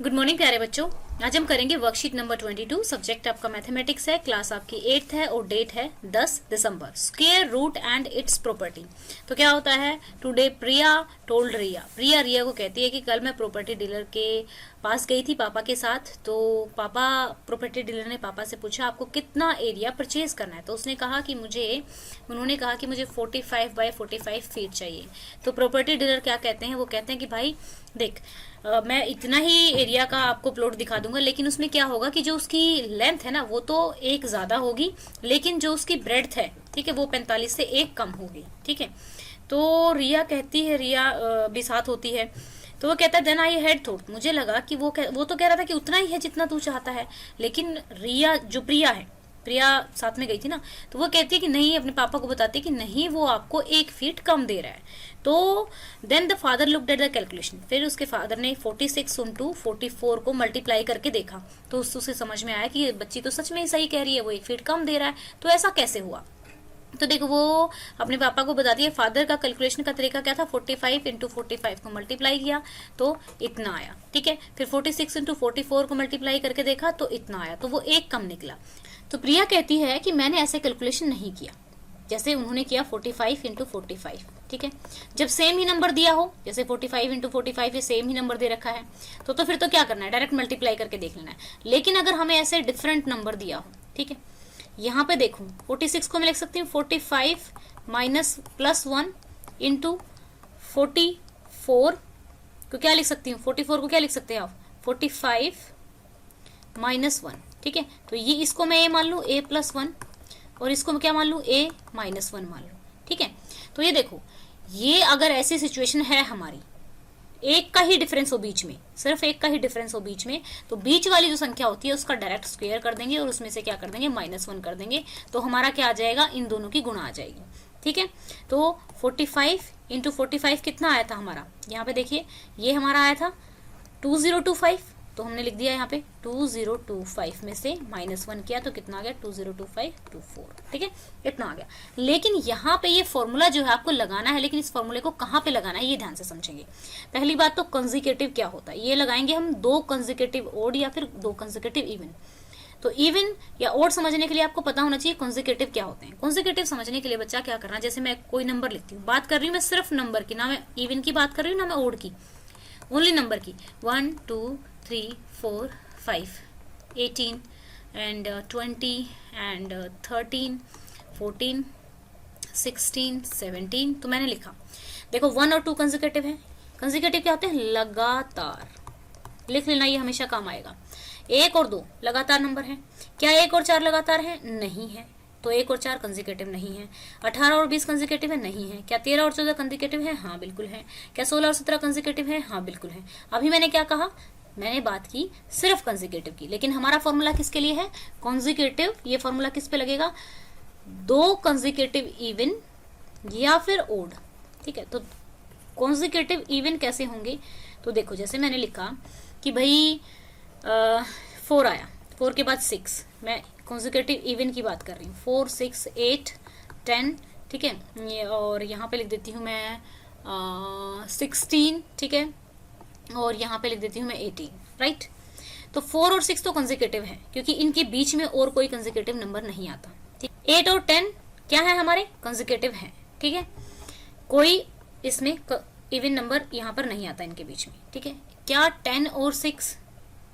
Good morning प्यारे बच्चों। आज हम करेंगे वर्कशीट नंबर 22। सब्जेक्ट आपका मैथमेटिक्स है, क्लास आपकी 8th है और डेट है 10 दिसंबर। Square root and its property. तो क्या होता है, टुडे प्रिया टोल्ड रिया। प्रिया रिया को कहती है कि कल मैं प्रॉपर्टी डीलर के पास गई थी पापा के साथ। तो पापा प्रॉपर्टी डीलर ने पापा से पूछा आपको कितना एरिया परचेज करना है। तो उसने कहा कि उन्होंने कहा कि मुझे 45 बाय 45 फीट चाहिए। तो प्रॉपर्टी डीलर क्या कहते हैं, वो कहते हैं कि भाई देख मैं इतना ही एरिया का आपको प्लॉट दिखा दूंगा, लेकिन उसमें क्या होगा कि जो उसकी लेंथ है ना वो तो एक ज्यादा होगी, लेकिन जो उसकी ब्रेड्थ है, ठीक है, वो 45 से एक कम होगी। ठीक है। तो रिया कहती है, रिया भी साथ होती है। तो वो कहता है देन आई हैड थॉट, मुझे लगा कि वो तो कह रहा था कि उतना ही है जितना तू चाहता है। लेकिन रिया जो प्रिया साथ में गई थी ना, तो वो कहती है कि नहीं, अपने पापा को बताती है कि नहीं वो आपको 1 फीट कम दे रहा है। तो then the father looked at the calculation, फिर उसके फादर ने 46 इंटू 44 को मल्टीप्लाई करके देखा। तो उससे समझ में आया कि ये बच्ची तो सच में ही सही कह रही है, वो 1 फीट कम दे रहा है। तो ऐसा कैसे हुआ? तो देखो वो अपने पापा को बता दिया। फादर का कैलकुलेशन का तरीका क्या था, 45 इंटू 45 को मल्टीप्लाई किया तो इतना आया। ठीक है। फिर 46 इंटू 44 को मल्टीप्लाई करके देखा तो इतना आया, तो वो एक कम निकला। तो प्रिया कहती है कि मैंने ऐसे कैलकुलेशन नहीं किया जैसे उन्होंने किया 45 इंटू 45। ठीक है। जब सेम ही नंबर दिया हो, जैसे 45 इंटू 45 सेम ही नंबर दे रखा है, तो फिर तो क्या करना है, डायरेक्ट मल्टीप्लाई करके देख लेना है। लेकिन अगर हमें ऐसे डिफरेंट नंबर दिया हो, ठीक है, यहाँ पे देखो 46 को मैं लिख सकती हूँ 45 माइनस प्लस 1 इंटू 44 को क्या लिख सकती हूँ, 44 को क्या लिख सकते हैं आप, 45 माइनस 1। ठीक है। तो ये इसको मैं ए मान लू, ए प्लस 1, और इसको मैं क्या मान लू, ए माइनस 1 मान लू। ठीक है। तो ये देखो, ये अगर ऐसी सिचुएशन है हमारी, एक का ही डिफरेंस हो बीच में, सिर्फ एक का ही डिफरेंस हो बीच में, तो बीच वाली जो संख्या होती है उसका डायरेक्ट स्क्वायर कर देंगे और उसमें से क्या कर देंगे, -1 कर देंगे। तो हमारा क्या आ जाएगा, इन दोनों की गुणा आ जाएगी। ठीक है। तो 45 इंटू 45 कितना आया था हमारा, यहाँ पे देखिए ये हमारा आया था 2025। तो हमने लिख दिया यहाँ पे 2025 में से -1 किया तो कितना आ गया, 202524। ठीक है, इतना आ गया। लेकिन यहाँ पे ये फॉर्मूला जो है आपको लगाना है, लेकिन इस फॉर्मूले को कहाँ पे लगाना है ये ध्यान से समझेंगे। पहली बात तो कंसेक्यूटिव क्या होता है, ये लगाएंगे हम 2 कंसेक्यूटिव ओड या फिर 2 कंसेक्यूटिव इवन। तो इवन या ओड समझने के लिए आपको पता होना चाहिए कंसेक्यूटिव क्या होते हैं। कंसेक्यूटिव समझने के लिए बच्चा क्या करना, जैसे मैं कोई नंबर लिखती हूँ, बात कर रही हूँ मैं सिर्फ नंबर की, ना मैं इवन की बात कर रही हूँ ना मैं ओड की, ओनली नंबर की। 1 2 3 4 5 18 एंड 20 एंड 13 14 16 17। तो मैंने लिखा, देखो 1 और 2 कंसेक्यूटिव है। कंसेक्यूटिव क्या होते हैं, लगातार। लिख लेना, ये हमेशा काम आएगा। 1 और 2 लगातार नंबर है। क्या 1 और 4 लगातार है, नहीं है, तो 1 और 4 कंसेक्यूटिव नहीं है। 18 और 20 कंसेक्यूटिव है, नहीं है। क्या 13 और 14 कंसेक्यूटिव है, हाँ बिल्कुल है। क्या 16 और 17 कंसेक्यूटिव है, हाँ बिल्कुल है। अभी मैंने क्या कहा, मैंने बात की सिर्फ कंसेक्यूटिव की, लेकिन हमारा फॉर्मूला किसके लिए है, कंसेक्यूटिव। ये फॉर्मूला किस पे लगेगा, 2 कंसेक्यूटिव इवन या फिर ओड। ठीक है। तो कंसेक्यूटिव इवन कैसे होंगे, तो देखो जैसे मैंने लिखा कि भाई 4 आया, 4 के बाद 6, मैं कंसेक्यूटिव इवन की बात कर रही हूँ, 4 6 8 10। ठीक है। और यहाँ पे लिख देती हूँ मैं 16। ठीक है। और यहाँ पे लिख देती हूँ मैं 18। राइट। तो 4 और 6 तो कंसेक्यूटिव है, क्योंकि इनके बीच में और कोई कंसेक्यूटिव नंबर नहीं आता। ठीक। 8 और 10 क्या है, हमारे कंसेक्यूटिव है। ठीक है। कोई इसमें इवन नंबर यहाँ पर नहीं आता इनके बीच में। ठीक है। क्या 10 और 6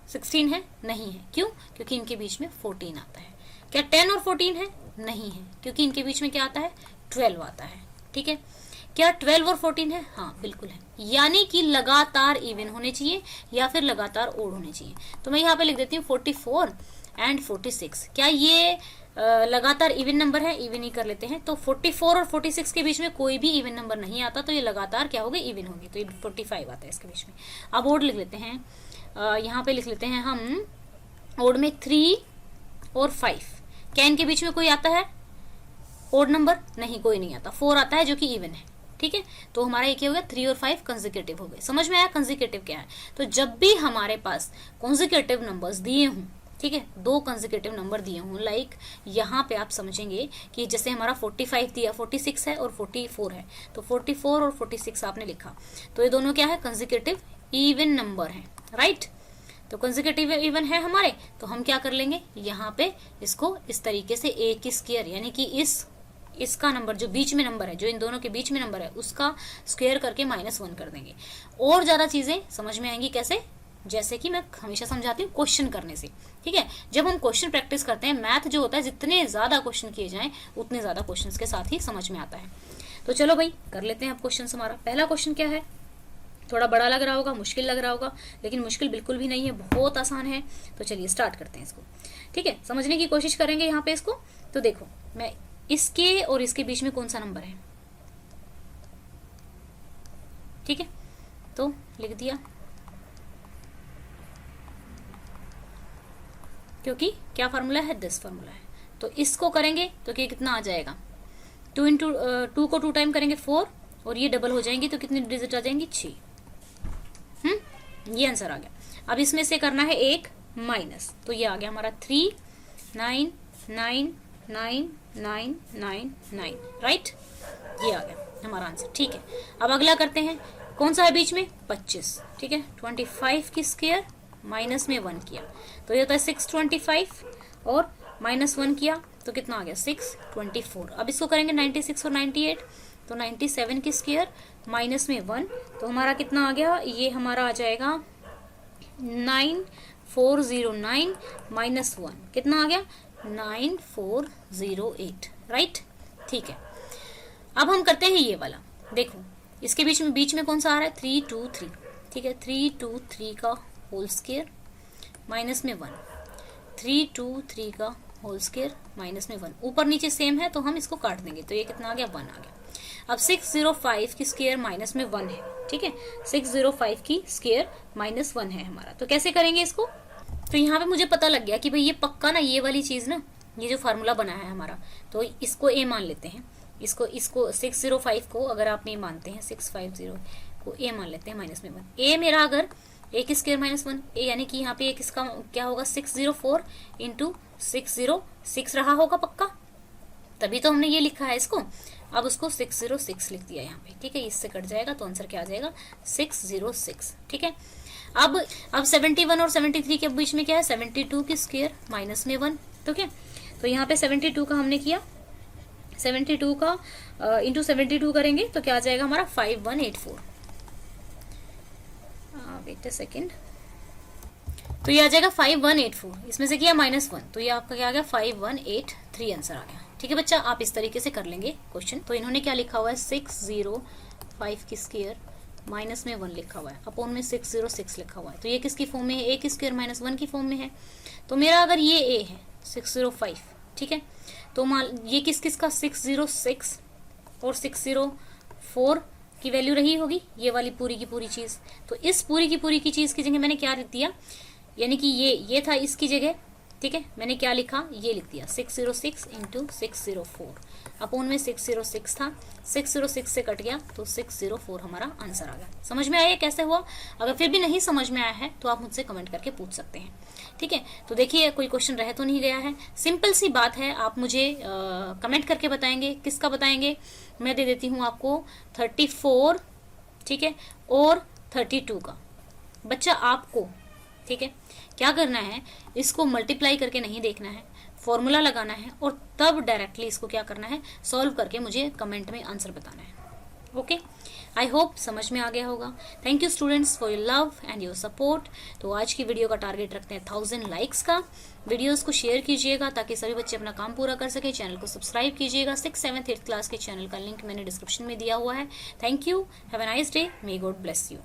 16 है, नहीं है। क्यों, क्योंकि इनके बीच में 14 आता है। क्या 10 और 14 है, नहीं है, क्योंकि इनके बीच में क्या आता है, 12 आता है। ठीक है। क्या 12 और 14 है, हाँ बिल्कुल है। यानी कि लगातार इवन होने चाहिए या फिर लगातार ओड होने चाहिए। तो मैं यहाँ पे लिख देती हूँ 44 एंड 46। क्या ये लगातार इवन नंबर है, इवन ही कर लेते हैं। तो 44 और 46 के बीच में कोई भी इवन नंबर नहीं आता, तो ये लगातार क्या होगी, इवन होगी। तो ये 45 आता है इसके बीच में। अब ओड लिख लेते हैं, यहाँ पे लिख लेते हैं हम ओड में 3 और 5। क्या इनके बीच में कोई आता है ओड नंबर, नहीं, कोई नहीं आता। 4 आता है जो कि इवन है। ठीक है। तो हमारा एक हो गया 3 और 5 कंसेक्यूटिव हो गए। समझ में आया कंसेक्यूटिव क्या है। तो जब भी हमारे पास कंसेक्यूटिव नंबर्स दिए हों, ठीक है, 2 कंसेक्यूटिव नंबर दिए हों, लाइक यहाँ पे आप समझेंगे कि जैसे हमारा 45 दिया, 46 है और 44 है, तो 44 और 46 आपने लिखा, तो ये दोनों क्या है, कंसेक्यूटिव इवन नंबर है। राइट। तो कंसेक्यूटिव इवन है हमारे, तो हम क्या कर लेंगे यहाँ पे इसको इस तरीके से ए की स्क्वायर यानी कि इसका नंबर जो बीच में नंबर है, जो इन दोनों के बीच में नंबर है, उसका स्क्वायर करके -1 कर देंगे। और ज्यादा चीजें समझ में आएंगी कैसे, जैसे कि मैं हमेशा समझाती हूँ क्वेश्चन करने से। ठीक है, जब हम क्वेश्चन प्रैक्टिस करते हैं, मैथ जो होता है जितने ज्यादा क्वेश्चन किए जाएं उतने ज्यादा क्वेश्चन के साथ ही समझ में आता है। तो चलो भाई कर लेते हैं अब क्वेश्चन हमारा। पहला क्वेश्चन क्या है, थोड़ा बड़ा लग रहा होगा, मुश्किल लग रहा होगा, लेकिन मुश्किल बिल्कुल भी नहीं है, बहुत आसान है। तो चलिए स्टार्ट करते हैं इसको। ठीक है, समझने की कोशिश करेंगे यहाँ पे इसको। तो देखो, मैं इसके और इसके बीच में कौन सा नंबर है, ठीक है, तो लिख दिया, क्योंकि क्या फार्मूला है, दिस फार्मूला है। तो इसको करेंगे तो ये कितना आ जाएगा, 2 इंटू 2 को 2 टाइम करेंगे 4, और ये डबल हो जाएंगी तो कितनी डिजिट आ जाएंगी, 6। ये आंसर आ गया। अब इसमें से करना है एक माइनस, तो ये आ गया हमारा 3 9 9 9 9 9 9, राइट, ये आ गया हमारा आंसर। ठीक है, अब अगला करते हैं, कौन सा है बीच में, 25। ठीक है, 25 की स्क्वायर माइनस में 1 किया तो ये होता है 625, और -1 किया तो कितना आ गया, 624। अब इसको करेंगे 96 और 98, तो 97 की स्क्वायर माइनस में 1, तो हमारा कितना आ गया, ये हमारा आ जाएगा 9409 -1, कितना आ गया, 9408, राइट। ठीक है, अब हम करते हैं ये वाला। देखो, इसके बीच में कौन सा आ रहा है, 323। ठीक है, 323 का होल स्क्वायर माइनस में 1, 323 का होल स्क्वायर माइनस में 1, ऊपर नीचे सेम है तो हम इसको काट देंगे, तो ये कितना आ गया, 1 आ गया। अब 605 की स्क्वायर माइनस में 1 है। ठीक है, 605 की स्क्वायर -1 है हमारा, तो कैसे करेंगे इसको। तो यहाँ पे मुझे पता लग गया कि भाई ये पक्का ना, ये वाली चीज ना, ये जो फार्मूला बना है हमारा, तो इसको ए मान लेते हैं। इसको 605 को अगर आप ए मानते हैं, 650 को ए मान लेते हैं -1। ए मेरा अगर ए की स्क्वायर -1, ए यानी कि यहाँ पे एक इसका क्या होगा, 604 इंटू 606 रहा होगा पक्का, तभी तो हमने ये लिखा है इसको। अब उसको 606 लिख दिया यहाँ पे। ठीक है, इससे कट जाएगा तो आंसर क्या आ जाएगा, 606। ठीक है, अब 71 और 73 के बीच में क्या है, 72 की स्क्वायर माइनस में 1। ठीक है, तो यहाँ पे 72 का हमने किया, 72 का इंटू 72 करेंगे तो क्या आ जाएगा हमारा, 5184। वेट अ सेकेंड, तो ये आ जाएगा 5184, इसमें से किया -1, तो ये आपका क्या आ गया, 5183 आंसर आ गया। ठीक है बच्चा, आप इस तरीके से कर लेंगे क्वेश्चन। तो इन्होंने क्या लिखा हुआ है, 605 की स्क्वायर माइनस में 1 लिखा हुआ है, अपॉन में 606 लिखा हुआ है, तो ये किसकी फॉर्म में है, ए की स्क्वायर -1 की फॉर्म में है। तो मेरा अगर ये ए है 605, ठीक है, तो मान ये किस किस का, 606 और 604 की वैल्यू रही होगी, ये वाली पूरी की पूरी चीज। तो इस पूरी की चीज की जगह मैंने क्या लिख दिया, यानी कि ये था इसकी जगह। ठीक है, मैंने क्या लिखा, ये लिख दिया 606 इंटू 604, अपॉन में 606 था, 606 से कट गया तो 604 हमारा आंसर आ गया। समझ में आया कैसे हुआ। अगर फिर भी नहीं समझ में आया है तो आप मुझसे कमेंट करके पूछ सकते हैं। ठीक है, तो देखिए कोई क्वेश्चन रह तो नहीं गया है, सिंपल सी बात है। आप मुझे कमेंट करके बताएंगे, किसका बताएंगे। मैं दे देती हूँ आपको 34, ठीक है, और 32 का। बच्चा आपको, ठीक है, क्या करना है, इसको मल्टीप्लाई करके नहीं देखना है, फॉर्मूला लगाना है और तब डायरेक्टली इसको क्या करना है, सॉल्व करके मुझे कमेंट में आंसर बताना है। ओके, आई होप समझ में आ गया होगा। Thank you students for your love and your support. तो आज की वीडियो का टारगेट रखते हैं 1000 लाइक्स का। वीडियोस को शेयर कीजिएगा ताकि सभी बच्चे अपना काम पूरा कर सके। चैनल को सब्सक्राइब कीजिएगा। 6th 7th 8th क्लास के चैनल का लिंक मैंने डिस्क्रिप्शन में दिया हुआ है। Thank you, have a nice day, may God bless you.